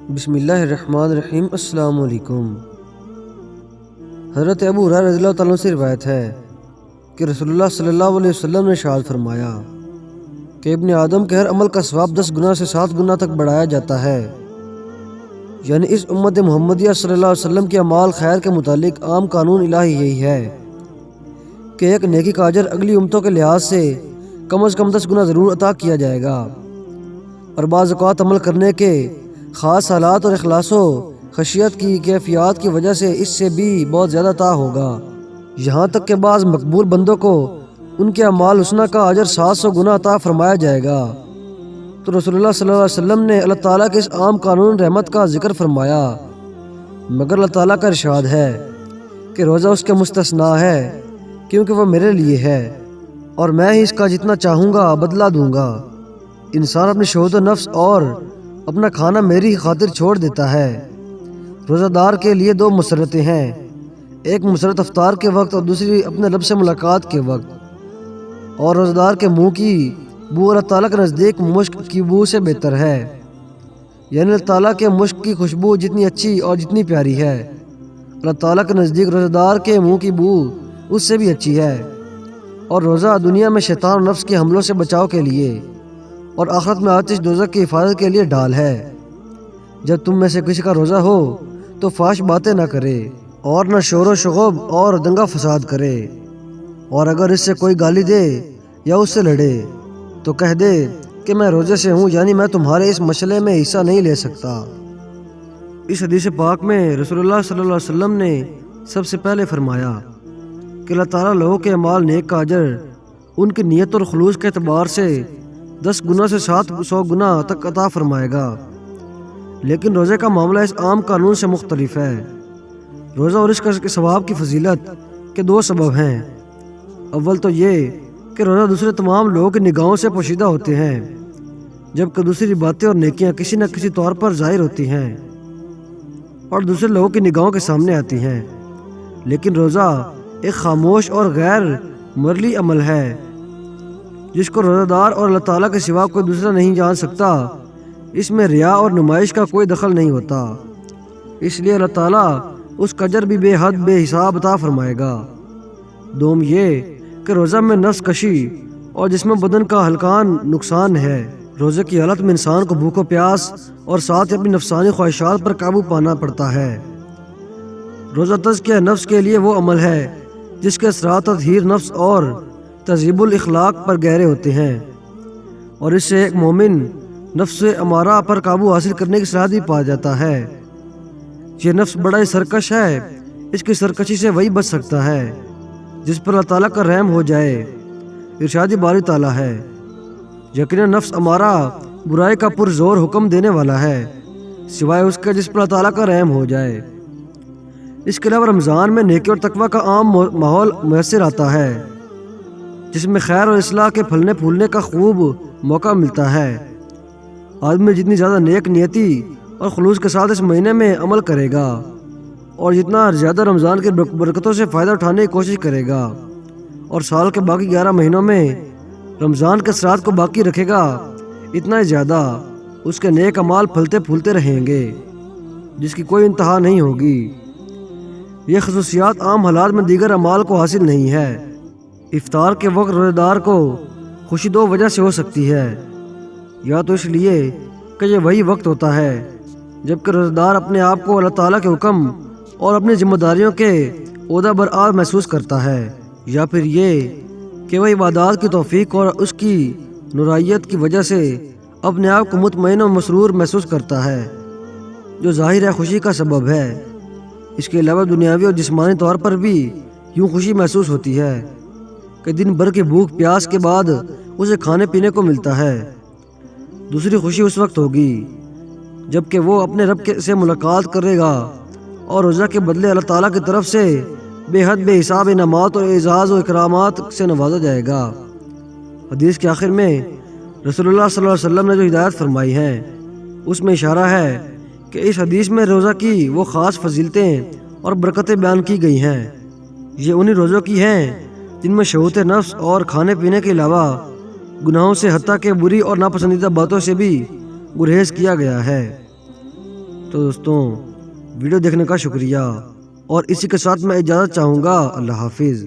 بسم اللہ الرحمن الرحیم۔ السلام علیکم۔ حضرت ابو ہریرہ رضی اللہ تعالیٰ عنہ سے روایت ہے کہ رسول اللہ صلی اللہ علیہ وسلم نے ارشاد فرمایا کہ ابن آدم کے ہر عمل کا ثواب 10 گنا سے 7 گنا تک بڑھایا جاتا ہے۔ یعنی اس امت محمدیہ صلی اللہ علیہ وسلم کے اعمال خیر کے متعلق عام قانون الہی یہی ہے کہ ایک نیکی کا اجر اگلی امتوں کے لحاظ سے کم از کم 10 گنا ضرور عطا کیا جائے گا، اور بعض اوقات عمل کرنے کے خاص حالات اور اخلاص و خشیت کی کیفیات کی وجہ سے اس سے بھی بہت زیادہ عطا ہوگا، یہاں تک کہ بعض مقبول بندوں کو ان کے اعمال حسنہ کا اجر 700 گنا عطا فرمایا جائے گا۔ تو رسول اللہ صلی اللہ علیہ وسلم نے اللہ تعالیٰ کے اس عام قانون رحمت کا ذکر فرمایا، مگر اللہ تعالیٰ کا ارشاد ہے کہ روزہ اس کے مستثنا ہے کیونکہ وہ میرے لیے ہے اور میں ہی اس کا جتنا چاہوں گا بدلہ دوں گا۔ انسان اپنی شہوت و نفس اور اپنا کھانا میری خاطر چھوڑ دیتا ہے۔ روزہ دار کے لیے 2 مسرتیں ہیں، ایک مسرت افطار کے وقت اور دوسری اپنے رب سے ملاقات کے وقت، اور روزہ دار کے منہ کی بو اللہ تعالیٰ کے نزدیک مشک کی بو سے بہتر ہے، یعنی اللہ تعالیٰ کے مشک کی خوشبو جتنی اچھی اور جتنی پیاری ہے، اللہ تعالیٰ کے نزدیک روزہ دار کے منہ کی بو اس سے بھی اچھی ہے۔ اور روزہ دنیا میں شیطان اور نفس کے حملوں سے بچاؤ کے لیے اور آخرت میں آتش دوزخ کی حفاظت کے لیے ڈھال ہے۔ جب تم میں سے کسی کا روزہ ہو تو فحش باتیں نہ کرے اور نہ شور و شغب اور دنگا فساد کرے، اور اگر اس سے کوئی گالی دے یا اس سے لڑے تو کہہ دے کہ میں روزے سے ہوں، یعنی میں تمہارے اس مسئلے میں حصہ نہیں لے سکتا۔ اس حدیث پاک میں رسول اللہ صلی اللہ علیہ وسلم نے سب سے پہلے فرمایا کہ اللہ تعالیٰ لوگوں کے اعمال نیک کا اجر ان کی نیت اور خلوص کے اعتبار سے 10 گنا سے 700 گنا تک عطا فرمائے گا، لیکن روزے کا معاملہ اس عام قانون سے مختلف ہے۔ روزہ اور اس کے ثواب کی فضیلت کے 2 سبب ہیں۔ اول تو یہ کہ روزہ دوسرے تمام لوگوں کی نگاہوں سے پوشیدہ ہوتے ہیں، جبکہ دوسری باتیں اور نیکیاں کسی نہ کسی طور پر ظاہر ہوتی ہیں اور دوسرے لوگوں کی نگاہوں کے سامنے آتی ہیں، لیکن روزہ ایک خاموش اور غیر مرئی عمل ہے جس کو روزہ دار اور اللہ تعالیٰ کے سوا کوئی دوسرا نہیں جان سکتا۔ اس میں ریا اور نمائش کا کوئی دخل نہیں ہوتا، اس لیے اللہ تعالیٰ اس کا اجر بھی بے حد بے حساب عطا فرمائے گا۔ دوم یہ کہ روزہ میں نفس کشی اور جسم بدن کا ہلکان نقصان ہے۔ روزے کی حالت میں انسان کو بھوک و پیاس اور ساتھ اپنی نفسانی خواہشات پر قابو پانا پڑتا ہے۔ روزہ تزکیہ نفس کے لیے وہ عمل ہے جس کے اثرات تطہیر نفس اور تہذیب الاخلاق پر گہرے ہوتے ہیں، اور اس سے ایک مومن نفس امارہ پر قابو حاصل کرنے کی صلاحیت بھی پا جاتا ہے۔ یہ نفس بڑا ہی سرکش ہے، اس کی سرکشی سے وہی بچ سکتا ہے جس پر اللہ تعالیٰ کا رحم ہو جائے۔ ارشاد باری تعالیٰ ہے، یقیناً نفس امارہ برائی کا پرزور حکم دینے والا ہے سوائے اس کے جس پر اللہ تعالیٰ کا رحم ہو جائے۔ اس کے علاوہ رمضان میں نیکی اور تقویٰ کا عام ماحول میسر آتا ہے جس میں خیر اور اصلاح کے پھلنے پھولنے کا خوب موقع ملتا ہے۔ آدمی جتنی زیادہ نیک نیتی اور خلوص کے ساتھ اس مہینے میں عمل کرے گا اور جتنا زیادہ رمضان کی برکتوں سے فائدہ اٹھانے کی کوشش کرے گا اور سال کے باقی 11 مہینوں میں رمضان کے اثرات کو باقی رکھے گا، اتنا ہی زیادہ اس کے نیک اعمال پھلتے پھولتے رہیں گے جس کی کوئی انتہا نہیں ہوگی۔ یہ خصوصیات عام حالات میں دیگر اعمال کو حاصل نہیں ہے۔ افطار کے وقت روزہ دار کو خوشی 2 وجہ سے ہو سکتی ہے، یا تو اس لیے کہ یہ وہی وقت ہوتا ہے جبکہ روزہ دار اپنے آپ کو اللہ تعالیٰ کے حکم اور اپنی ذمہ داریوں کے عہدہ برآ محسوس کرتا ہے، یا پھر یہ کہ وہ عبادات کی توفیق اور اس کی نورانیت کی وجہ سے اپنے آپ کو مطمئن و مسرور محسوس کرتا ہے، جو ظاہر ہے خوشی کا سبب ہے۔ اس کے علاوہ دنیاوی اور جسمانی طور پر بھی یوں خوشی محسوس ہوتی ہے کہ دن بھر کی بھوک پیاس کے بعد اسے کھانے پینے کو ملتا ہے۔ دوسری خوشی اس وقت ہوگی جب کہ وہ اپنے رب سے ملاقات کرے گا اور روزہ کے بدلے اللہ تعالیٰ کی طرف سے بے حد بے حساب انعامات اور اعزاز و اکرامات سے نوازا جائے گا۔ حدیث کے آخر میں رسول اللہ صلی اللہ علیہ وسلم نے جو ہدایت فرمائی ہے اس میں اشارہ ہے کہ اس حدیث میں روزہ کی وہ خاص فضیلتیں اور برکتیں بیان کی گئی ہیں، یہ انہی روزوں کی ہیں جن میں شہوت نفس اور کھانے پینے کے علاوہ گناہوں سے حتیٰ کہ بری اور ناپسندیدہ باتوں سے بھی گریز کیا گیا ہے۔ تو دوستوں ویڈیو دیکھنے کا شکریہ، اور اسی کے ساتھ میں اجازت چاہوں گا۔ اللہ حافظ۔